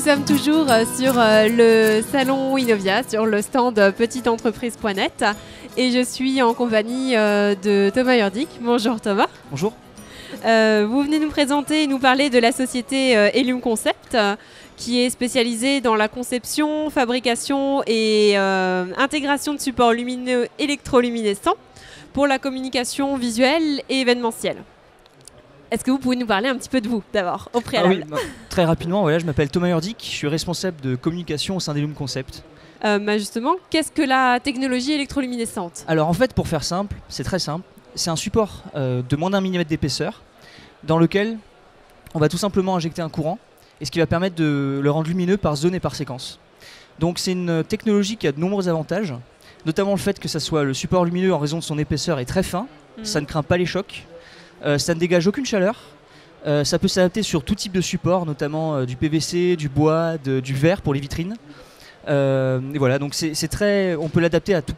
sommes toujours sur le salon Innovia, sur le stand petiteentreprise.net et je suis en compagnie de Thomas Hurdick. Bonjour Thomas. Bonjour. Vous venez nous présenter et nous parler de la société Helium Concept qui est spécialisée dans la conception, fabrication et intégration de supports lumineux électroluminescents pour la communication visuelle et événementielle. Est-ce que vous pouvez nous parler un petit peu de vous d'abord, au préalable? Très rapidement, voilà, je m'appelle Thomas Hurdick, je suis responsable de communication au sein d'Helium Concept. Justement, qu'est-ce que la technologie électroluminescente? Alors en fait, pour faire simple, c'est très simple, c'est un support de moins d'1 mm d'épaisseur dans lequel on va tout simplement injecter un courant et ce qui va permettre de le rendre lumineux par zone et par séquence. Donc c'est une technologie qui a de nombreux avantages, notamment le fait que ça soit le support lumineux en raison de son épaisseur est très fin, ça ne craint pas les chocs. Ça ne dégage aucune chaleur, ça peut s'adapter sur tout type de support, notamment du PVC, du bois, du verre pour les vitrines. Et voilà, donc c'est très, on peut l'adapter à tout,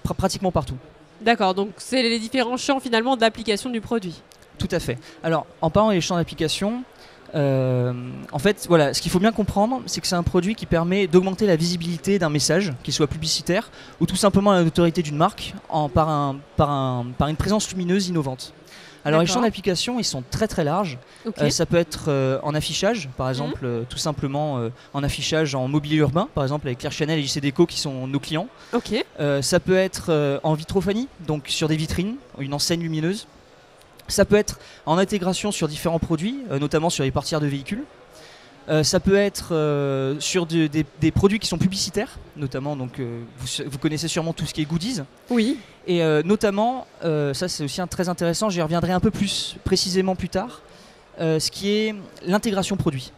pratiquement partout. D'accord, donc c'est les différents champs finalement d'application du produit. Tout à fait. Alors en parlant des champs d'application, en fait, voilà, ce qu'il faut bien comprendre, c'est que c'est un produit qui permet d'augmenter la visibilité d'un message, qu'il soit publicitaire, ou tout simplement la notoriété d'une marque par une présence lumineuse innovante. Alors les champs d'application, ils sont très très larges. Okay. Ça peut être en affichage, par exemple, tout simplement en affichage en mobilier urbain, par exemple avec Claire Chanel et JC Déco qui sont nos clients. Okay. Ça peut être en vitrophanie, donc sur des vitrines, une enseigne lumineuse. Ça peut être en intégration sur différents produits, notamment sur les portières de véhicules. Ça peut être sur des produits qui sont publicitaires, notamment, donc, vous connaissez sûrement tout ce qui est goodies. Oui. Et notamment, ça c'est aussi très intéressant, j'y reviendrai un peu plus précisément plus tard, ce qui est l'intégration produit.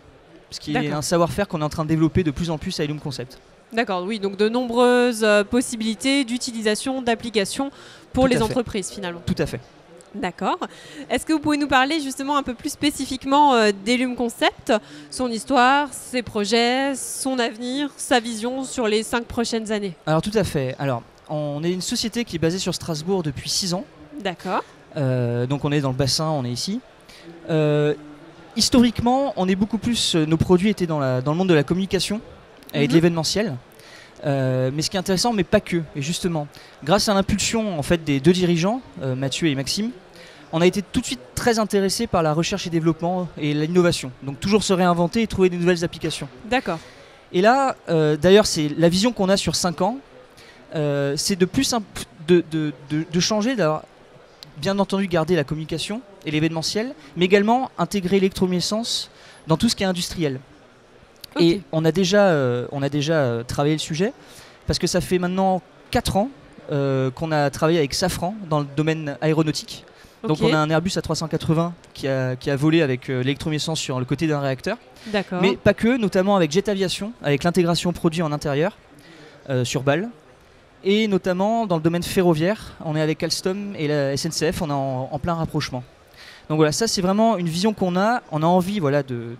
Ce qui est un savoir-faire qu'on est en train de développer de plus en plus à Helium Concept. D'accord, oui, donc de nombreuses possibilités d'utilisation, d'application pour les entreprises finalement. Tout à fait. D'accord. Est-ce que vous pouvez nous parler justement un peu plus spécifiquement d'Helium Concept, son histoire, ses projets, son avenir, sa vision sur les 5 prochaines années? Alors tout à fait. Alors, on est une société qui est basée sur Strasbourg depuis 6 ans. D'accord. Donc on est dans le bassin, on est ici. Historiquement, on est beaucoup plus. Nos produits étaient dans le monde de la communication et de l'événementiel. Mais ce qui est intéressant, mais pas que, et justement, grâce à l'impulsion en fait, des deux dirigeants, Mathieu et Maxime, on a été tout de suite très intéressés par la recherche et développement et l'innovation. Donc toujours se réinventer et trouver de nouvelles applications. D'accord. Et là, d'ailleurs, c'est la vision qu'on a sur 5 ans, c'est de changer, d'avoir bien entendu garder la communication et l'événementiel, mais également intégrer l'électroluminescence dans tout ce qui est industriel. Okay. Et on a déjà travaillé le sujet, parce que ça fait maintenant 4 ans qu'on a travaillé avec Safran dans le domaine aéronautique. Okay. Donc on a un Airbus A380 qui a volé avec l'électroluminescence sur le côté d'un réacteur. D'accord. Mais pas que, notamment avec Jet Aviation, avec l'intégration produit en intérieur sur balle. Et notamment dans le domaine ferroviaire, on est avec Alstom et la SNCF, on est en plein rapprochement. Donc voilà, ça c'est vraiment une vision qu'on a. On a envie voilà, que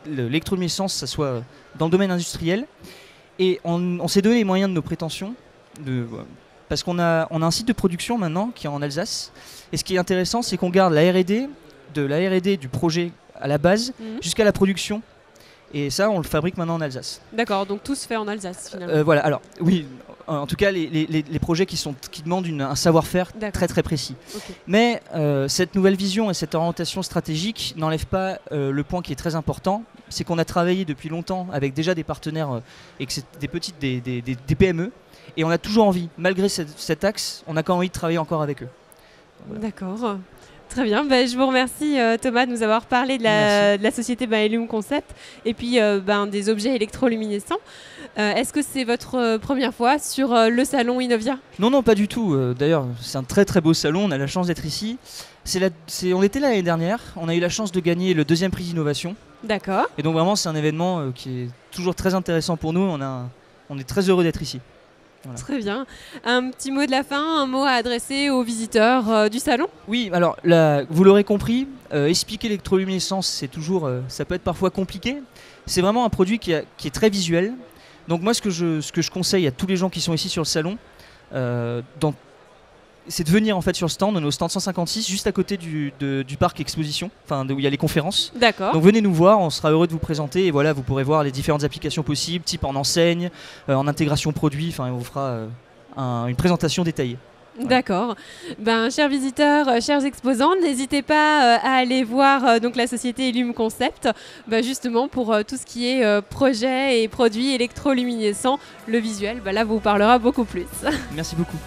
l'électroluminescence, ça soit dans le domaine industriel. Et on s'est donné les moyens de nos prétentions. Parce qu'on a un site de production maintenant qui est en Alsace. Et ce qui est intéressant, c'est qu'on garde la R&D, du projet à la base jusqu'à la production. Et ça, on le fabrique maintenant en Alsace. D'accord, donc tout se fait en Alsace finalement. Voilà, alors oui, en tout cas les projets qui demandent un savoir-faire très très précis. Okay. Mais cette nouvelle vision et cette orientation stratégique n'enlève pas le point qui est très important, c'est qu'on a travaillé depuis longtemps avec déjà des partenaires et que c'est des PME, et on a toujours envie, malgré cet axe, on a quand même envie de travailler encore avec eux. Voilà. D'accord. Très bien, je vous remercie Thomas de nous avoir parlé de la société Helium Concept et puis des objets électroluminescents. Est-ce que c'est votre première fois sur le salon Innovia? Non, pas du tout. D'ailleurs, c'est un très très beau salon, on a la chance d'être ici. On était là l'année dernière, on a eu la chance de gagner le 2e prix d'innovation. D'accord. Et donc vraiment c'est un événement qui est toujours très intéressant pour nous, on est très heureux d'être ici. Voilà. Très bien. Un petit mot de la fin, un mot à adresser aux visiteurs du salon? Oui, alors vous l'aurez compris, expliquer l'électroluminescence, c'est toujours, ça peut être parfois compliqué. C'est vraiment un produit qui est très visuel. Donc moi, ce que je conseille à tous les gens qui sont ici sur le salon, c'est de venir en fait sur le stand. On est au stand 156, juste à côté du parc exposition, enfin où il y a les conférences. D'accord. Donc venez nous voir, on sera heureux de vous présenter et voilà, vous pourrez voir les différentes applications possibles, type en enseigne, en intégration produit. Enfin, on vous fera une présentation détaillée. D'accord. Ben, chers visiteurs, chers exposants, n'hésitez pas à aller voir donc la société Illum Concept, justement pour tout ce qui est projet et produits électroluminescents. Le visuel, là, vous parlera beaucoup plus. Merci beaucoup.